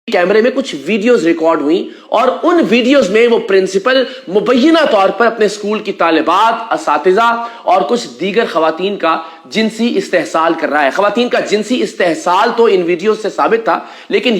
कैमरे में कुछ वीडियोस रिकॉर्ड हुई और उन वीडियोस में वो प्रिंसिपल मुबैना तौर पर अपने स्कूल की तालिबात, असातिज़ा और कुछ दीगर खवातीन का जिनसी इस्तेहसाल कर रहा है। खवातीन का जिनसी इस्तेहसाल तो इन वीडियोस से साबित था, लेकिन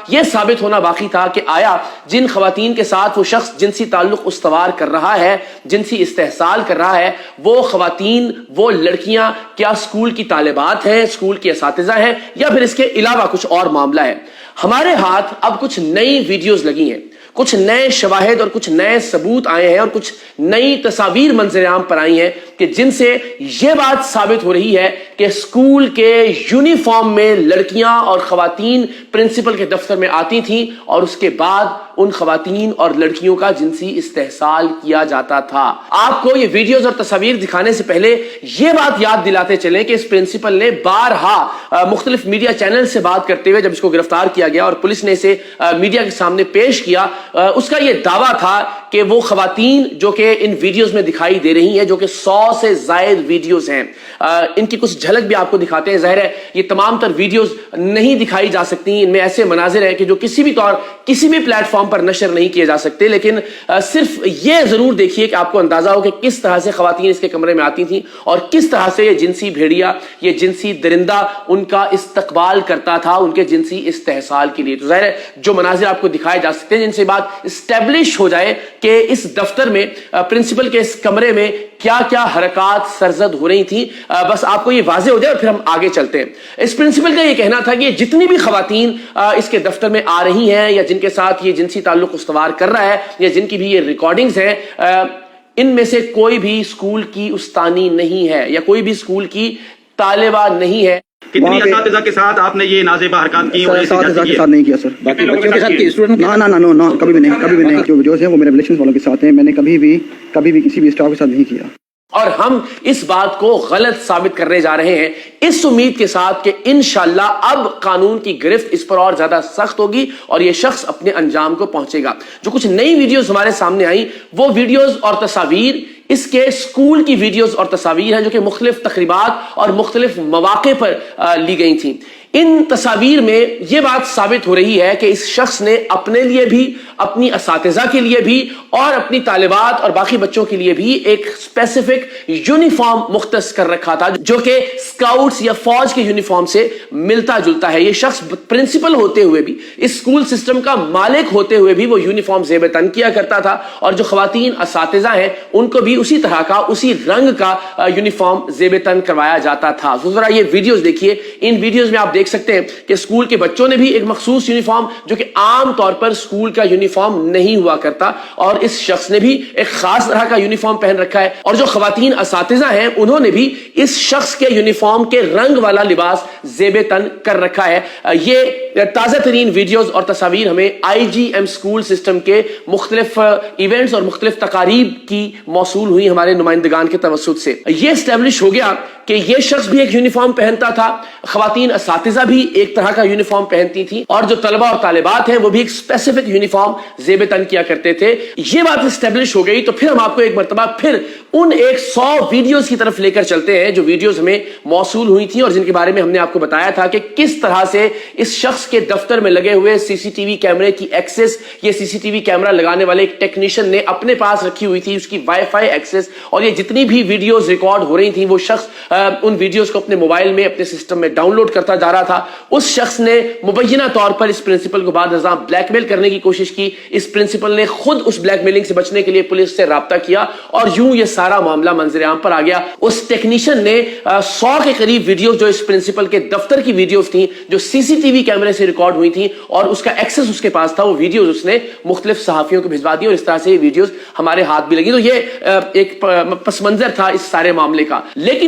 यह साबित होना बाकी था कि आया जिन खवातीन के साथ वो शख्स जिनसी ताल्लुक उस्तवार कर रहा है, जिनसी इस्तेहसाल कर रहा है, वो खवातीन, वो लड़कियां क्या स्कूल की तालिबात हैं, स्कूल की असातिज़ा हैं, या फिर इसके अलावा कुछ और मामला है। हमारे हाथ अब कुछ नई वीडियोस लगी हैं, कुछ नए शवाहिद और कुछ नए सबूत आए हैं और कुछ नई तस्वीर मंजर-ए-आम पर आई हैं कि जिनसे यह बात साबित हो रही है कि स्कूल के यूनिफॉर्म में लड़कियां और खवातीन प्रिंसिपल के दफ्तर में आती थीं और उसके बाद उन खवातीन और लड़कियों का जिनसी इस्तेहसाल किया जाता था। आपको ये वीडियोस और तस्वीर दिखाने से पहले यह बात याद दिलाते चलें कि इस प्रिंसिपल ने बारहा मुख्तलिफ मीडिया चैनल से बात करते हुए जब इसको गिरफ्तार किया गया और पुलिस ने इसे मीडिया के सामने पेश किया, उसका यह दावा था कि वो खवातीन जो कि इन वीडियोस में दिखाई दे रही हैं, जो कि 100 से ज्यादा वीडियोस हैं, इनकी कुछ झलक भी आपको दिखाते हैं। जाहिर है ये तमाम तर वीडियोस नहीं दिखाई जा सकती, इनमें ऐसे मनाजिर हैं कि जो किसी भी प्लेटफॉर्म पर नशर नहीं किए जा सकते, लेकिन सिर्फ ये जरूर देखिए कि आपको अंदाजा हो कि किस तरह से खवातीन इसके कमरे में आती थी और किस तरह से ये जिनसी भेड़िया, ये जिनसी दरिंदा उनका इस्तकबाल करता था उनके जिनसी इस्तेहसाल के लिए। तो जाहिर है जो मनाजिर आपको दिखाए जा सकते हैं, जिनसे बात इस्टेब्लिश हो जाए कि इस दफ्तर में, प्रिंसिपल के इस कमरे में क्या क्या हरकत सरजद हो रही थी, बस आपको ये वाज़ेह हो जाए और फिर हम आगे चलते हैं। इस प्रिंसिपल का ये कहना था कि जितनी भी खवातीन इसके दफ्तर में आ रही हैं या जिनके साथ ये जिनसी ताल्लुक उस्तवार कर रहा है या जिनकी भी ये रिकॉर्डिंग्स हैं, इनमें से कोई भी स्कूल की उस्तानी नहीं है या कोई भी स्कूल की तालिबा नहीं है। कितनी असातिज़ा के साथ आपने ये नाज़ेबा हरकत की? असातिज़ा के साथ नहीं किया सर, बाकी बच्चों के साथ की, स्टूडेंट ना कभी भी नहीं। जो वीडियोस हैं वो मेरे रिलेशंस वालों के साथ हैं, मैंने कभी भी किसी भी स्टाफ के साथ नहीं किया। और हम इस बात को गलत साबित करने जा रहे हैं इस उम्मीद के साथ कि इंशाअल्लाह अब कानून की गिरफ्त इस पर और ज्यादा सख्त होगी और यह शख्स अपने अंजाम को पहुंचेगा। जो कुछ नई वीडियोस हमारे सामने आई, वो वीडियोस और तस्वीर इसके स्कूल की वीडियोस और तस्वीर हैं जो कि मुख्तलिफ तकरीबात और मुख्तलिफ मौके पर ली गई थी। इन तस्वीर में यह बात साबित हो रही है कि इस शख्स ने अपने लिए भी, अपनी असातिज़ा के लिए भी और अपनी तालिबात और बाकी बच्चों के लिए भी एक स्पेसिफिक यूनिफॉर्म मुख्तस कर रखा था जो कि स्काउट्स या फौज के यूनिफॉर्म से मिलता जुलता है। यह शख्स प्रिंसिपल होते हुए भी, इस स्कूल सिस्टम का मालिक होते हुए भी वो यूनिफॉर्म ज़ेब तन किया करता था और जो खवातीन असातिज़ा हैं उनको भी उसी तरह का, उसी रंग का यूनिफॉर्म ज़ेब तन करवाया जाता था। तो जरा ये वीडियोस देखिए। इन वीडियोस में आप देख सकते हैं कि स्कूल के बच्चों ने भी एक मखसूस यूनिफॉर्म, जो कि आम तौर पर स्कूल का यूनिफॉर्म नहीं हुआ करता, और इस शख्स ने भी एक खास तरह का यूनिफॉर्म पहन रखा है, और जो खवातीन असातिज़ा हैं उन्होंने भी इस शख्स के यूनिफॉर्म के रंग वाला लिबास ज़ेब तन कर रखा है। ये ताज़ा तरीन वीडियोस और तस्वीर हमें IGM स्कूल सिस्टम के मुख्तलिफ इवेंट्स और मुख्तलिफ तकारीब की मौसूल हुई हमारे नुमाइंदगान के तवस्सुत से। यह एस्टेब्लिश हो गया कि यह शख्स भी एक यूनिफॉर्म पहनता था, खवातीन असातिज़ा भी एक तरह का यूनिफॉर्म पहनती थी, और जो तलबा और तालिबात हैं वो भी एक स्पेसिफिक यूनिफॉर्म ज़ेब तन किया करते थे। ये बात एस्टेब्लिश हो गई तो फिर हम आपको एक मरतबा फिर उन 100 वीडियोस की तरफ लेकर चलते हैं जो वीडियोस हमें मौसूल हुई थी और जिनके बारे में हमने आपको बताया था कि किस तरह से इस शख्स के दफ्तर में लगे हुए CCTV कैमरे की एक्सेस, ये CCTV कैमरा लगाने वाले एक टेक्नीशियन ने अपने पास रखी हुई थी, उसकी वाईफाई एक्सेस, और ये जितनी भी वीडियोस रिकॉर्ड हो रही थी वो शख्स उन वीडियोस को अपने मोबाइल में, अपने सिस्टम में डाउनलोड करता जा रहा था। उस शख्स ने मुबैना तौर पर इस प्रिंसिपल को बाद नज़ाम ब्लैकमेल करने की कोशिश की। इस प्रिंसिपल ने खुद उस ब्लैकमेलिंग से बचने के लिए पुलिस से राब्ता किया और यूं ये सारा मामला मंजर-ए-आम पर आ गया। उस टेक्नीशियन ने 100 के करीब वीडियोस जो इस प्रिंसिपल के दफ्तर की वीडियोस थी, जो CCTV कैमरे से रिकॉर्ड हुई थी और उसका एक्सेस उसके पास था, वो वीडियोस उसने मुख्तलिफ सहाफियों को भिजवा दी और इस तरह से ये वीडियोस हमारे हाथ भी लगी। तो ये एक पस मंजर था इस सारे मामले का। लेकिन